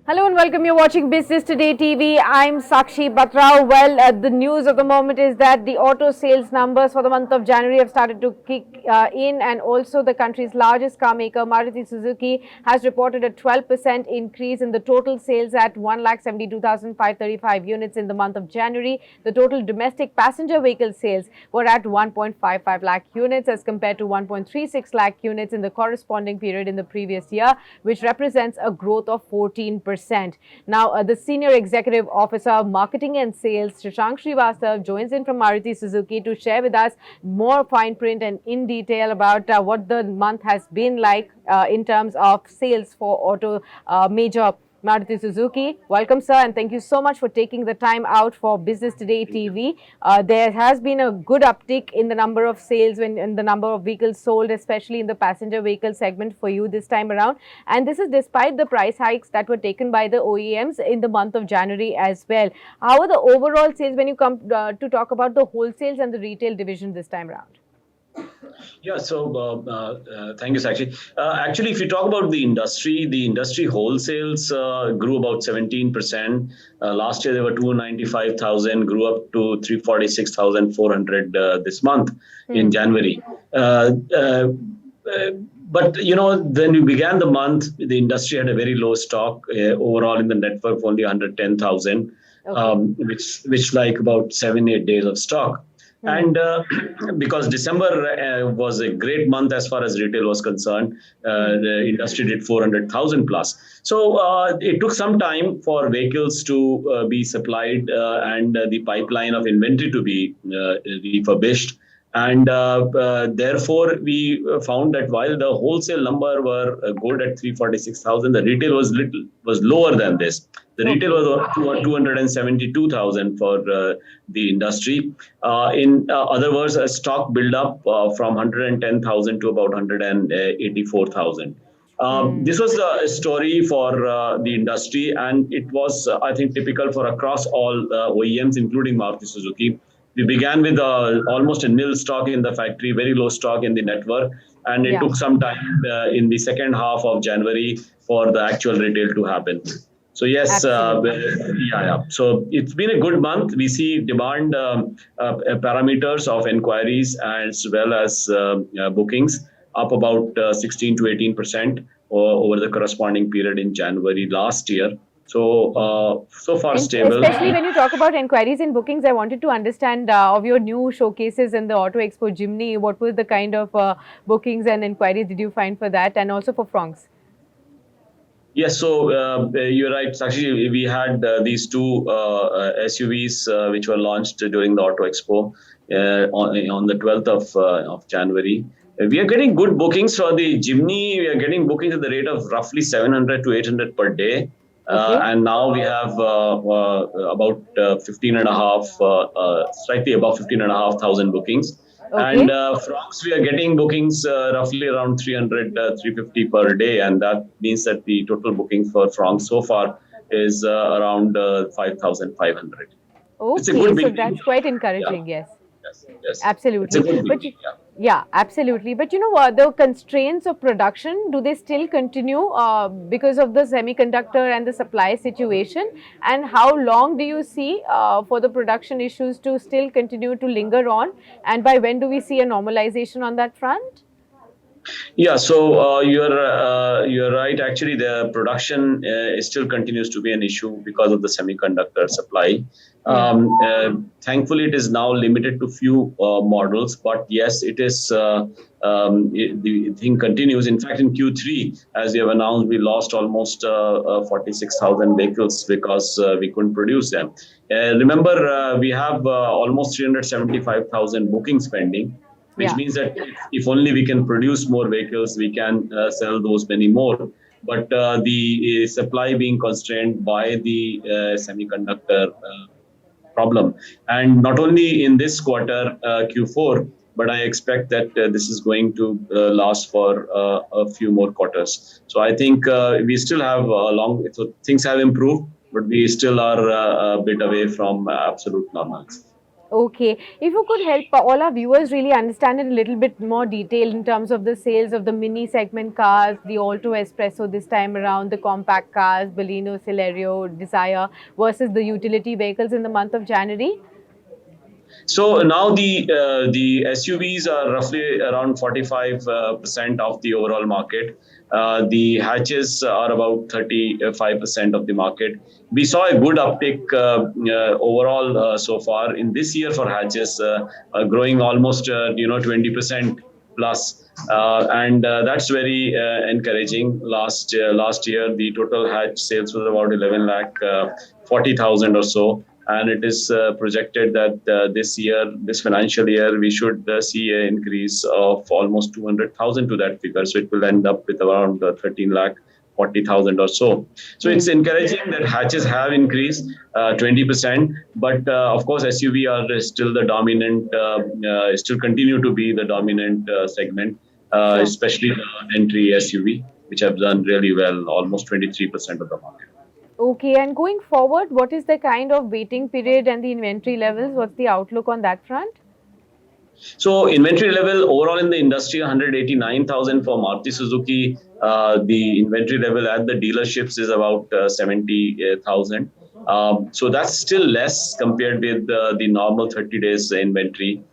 Hello and welcome. You're watching Business Today TV. I'm Sakshi Batra. Well, the news of the moment is that the auto sales numbers for the month of January have started to kick in, and also the country's largest car maker, Maruti Suzuki, has reported a 12% increase in the total sales at 1,72,535 units in the month of January. The total domestic passenger vehicle sales were at 1.55 lakh units as compared to 1.36 lakh units in the corresponding period in the previous year, which represents a growth of 14%. Now, the Senior Executive Officer of Marketing and Sales, Shashank Srivastava, joins in from Maruti Suzuki to share with us more fine print and in detail about what the month has been like in terms of sales for auto major Maruti Suzuki. Welcome, sir, and thank you so much for taking the time out for Business Today TV. There has been a good uptick in the number of sales and the number of vehicles sold, especially in the passenger vehicle segment for you this time around. And this is despite the price hikes that were taken by the OEMs in the month of January as well. How are the overall sales when you come to talk about the wholesales and the retail division this time around? Yeah, so thank you, Sakshi. Actually, if you talk about the industry wholesales grew about 17%. Last year, they were 295,000, grew up to 346,400 this month in January. But, when we began the month, the industry had a very low stock overall in the network, only 110,000, which like about 7-8 days of stock. And because December was a great month as far as retail was concerned, the industry did 400,000 plus. So it took some time for vehicles to be supplied and the pipeline of inventory to be refurbished. And therefore, we found that while the wholesale number were good at 346,000, the retail was lower than this. The retail was 272,000 for the industry. In other words, a stock build-up from 110,000 to about 184,000. This was a story for the industry, and it was, I think, typical for across all OEMs, including Maruti Suzuki. We began with almost a nil stock in the factory, very low stock in the network, and it took some time in the second half of January for the actual retail to happen. So yes, So it's been a good month. We see demand parameters of inquiries as well as bookings up about 16 to 18% over the corresponding period in January last year. So far stable. Especially when you talk about inquiries and bookings, I wanted to understand of your new showcases in the Auto Expo Jimny, what was the kind of bookings and inquiries did you find for that, and also for Fronx? Yes, so you're right, Sakshi. We had these two SUVs which were launched during the Auto Expo on the 12th of January. We are getting good bookings for the Jimny. We are getting bookings at the rate of roughly 700 to 800 per day. And now we have about 15 and a half, slightly above 15 and a half thousand bookings. And Fronx, we are getting bookings roughly around 300, 350 per day. And that means that the total booking for Fronx so far is around 5,500. Okay, it's a good so that's quite encouraging, yes. Yes. Absolutely. Yeah, absolutely. But the constraints of production, do they still continue because of the semiconductor and the supply situation? And how long do you see for the production issues to still continue to linger on? And by when do we see a normalization on that front? Yeah, so you're right. Actually, the production still continues to be an issue because of the semiconductor supply. Thankfully, it is now limited to few models, but yes, it is. The thing continues. In fact, in Q3, as we have announced, we lost almost 46,000 vehicles because we couldn't produce them. Remember, we have almost 375,000 bookings pending, which means that if only we can produce more vehicles, we can sell those many more. But the supply being constrained by the semiconductor problem. And not only in this quarter, Q4, but I expect that this is going to last for a few more quarters. So I think we still have things have improved, but we still are a bit away from absolute normalcy. Okay, if you could help all our viewers really understand it a little bit more detail in terms of the sales of the mini segment cars, the Alto Espresso this time around, the compact cars, Baleno, Celerio, Desire versus the utility vehicles in the month of January. So now the SUVs are roughly around 45% of the overall market. The hatches are about 35% of the market. We saw a good uptick overall so far in this year for hatches, growing almost 20% plus, and that's very encouraging. Last year, the total hatch sales was about 11 lakh 40,000 or so, and it is projected that this financial year, we should see an increase of almost 200,000 to that figure. So it will end up with around 13 lakh 40,000 or so. So it's encouraging that hatches have increased 20%, but of course SUV are still the dominant, still continue to be the dominant segment, Sure. especially the entry SUV, which have done really well, almost 23% of the market. Okay, and going forward, what is the kind of waiting period and the inventory levels? What's the outlook on that front? So inventory level overall in the industry, 189,000 for Maruti Suzuki. The inventory level at the dealerships is about 70,000. So that's still less compared with the normal 30 days inventory.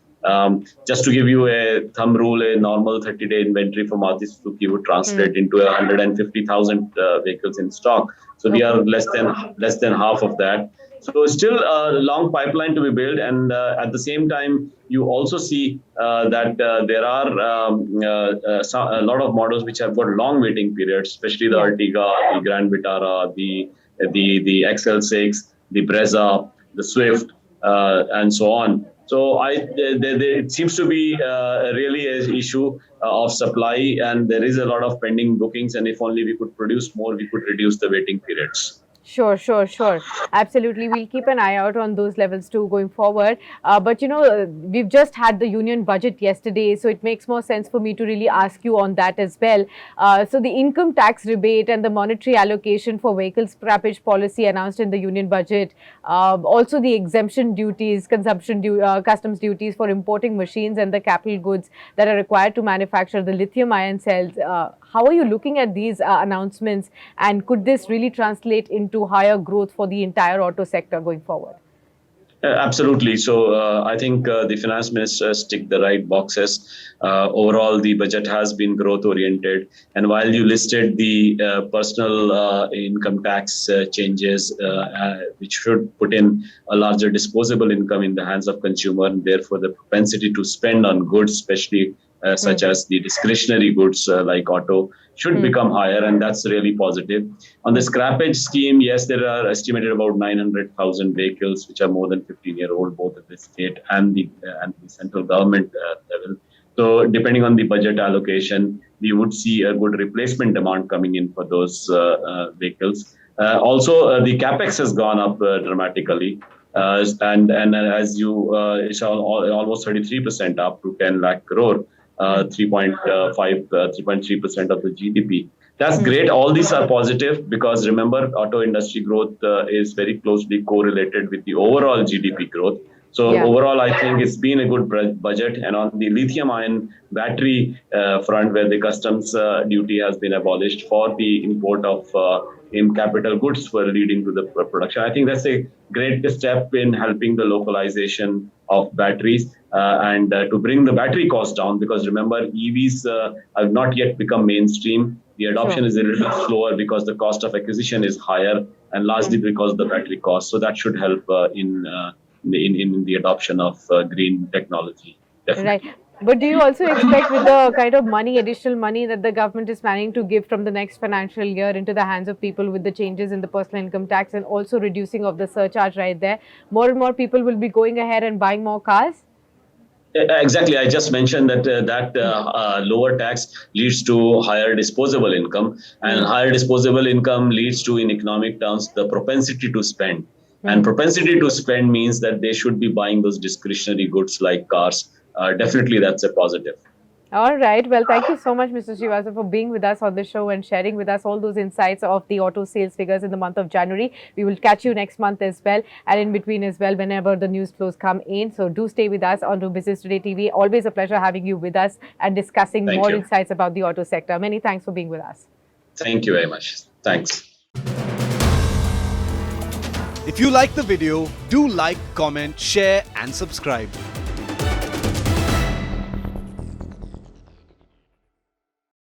Just to give you a thumb rule, a normal 30-day inventory for Maruti Suzuki would translate into 150,000 vehicles in stock. So we are Okay. less than half of that. So still a long pipeline to be built, and at the same time, you also see that there are a lot of models which have got long waiting periods, especially the Yeah. Ertiga, the Grand Vitara, the XL6, the Brezza, the Swift, and so on. So it seems to be really an issue of supply, and there is a lot of pending bookings. And if only we could produce more, we could reduce the waiting periods. Sure, sure, sure. Absolutely. We'll keep an eye out on those levels too going forward. But we've just had the union budget yesterday, so it makes more sense for me to really ask you on that as well. So the income tax rebate and the monetary allocation for vehicle scrappage policy announced in the union budget, also the exemption duties, customs duties for importing machines and the capital goods that are required to manufacture the lithium ion cells. How are you looking at these announcements, and could this really translate into higher growth for the entire auto sector going forward? Absolutely. So I think the finance ministers tick the right boxes. Overall, the budget has been growth oriented. And while you listed the personal income tax changes, which should put in a larger disposable income in the hands of consumer, and therefore the propensity to spend on goods, especially such as the discretionary goods like auto, should become higher, and that's really positive. On the scrappage scheme, yes, there are estimated about 900,000 vehicles which are more than 15-year-old, both at the state and the central government level. So, depending on the budget allocation, we would see a good replacement demand coming in for those vehicles. Also, the capex has gone up dramatically. And as you it's almost 33% up to 10 lakh crore, 3.3% of the GDP. That's great. All these are positive because remember, auto industry growth is very closely correlated with the overall GDP growth. So Yeah. overall, I think it's been a good budget. And on the lithium-ion battery front, where the customs duty has been abolished for the import of in capital goods for leading to the production, I think that's a great step in helping the localization of batteries and to bring the battery cost down. Because remember, EVs have not yet become mainstream. The adoption Sure. is a little slower because the cost of acquisition is higher, and largely because of the battery cost. So that should help in the adoption of green technology, Right. definitely. But do you also expect, with the kind of money, additional money that the government is planning to give from the next financial year into the hands of people with the changes in the personal income tax and also reducing of the surcharge right there, more and more people will be going ahead and buying more cars? Exactly. I just mentioned that lower tax leads to higher disposable income, and Hmm. higher disposable income leads to, in economic terms, the propensity to spend. And Hmm. propensity to spend means that they should be buying those discretionary goods like cars. Definitely, that's a positive. All right. Well, thank you so much, Mr. Srivastava, for being with us on the show and sharing with us all those insights of the auto sales figures in the month of January. We will catch you next month as well, and in between as well, whenever the news flows come in. So do stay with us on to Business Today TV. Always a pleasure having you with us and discussing Thank more you. insights about the auto sector. Many thanks for being with us. Thank you very much. Thanks. If you like the video, do like, comment, share and subscribe.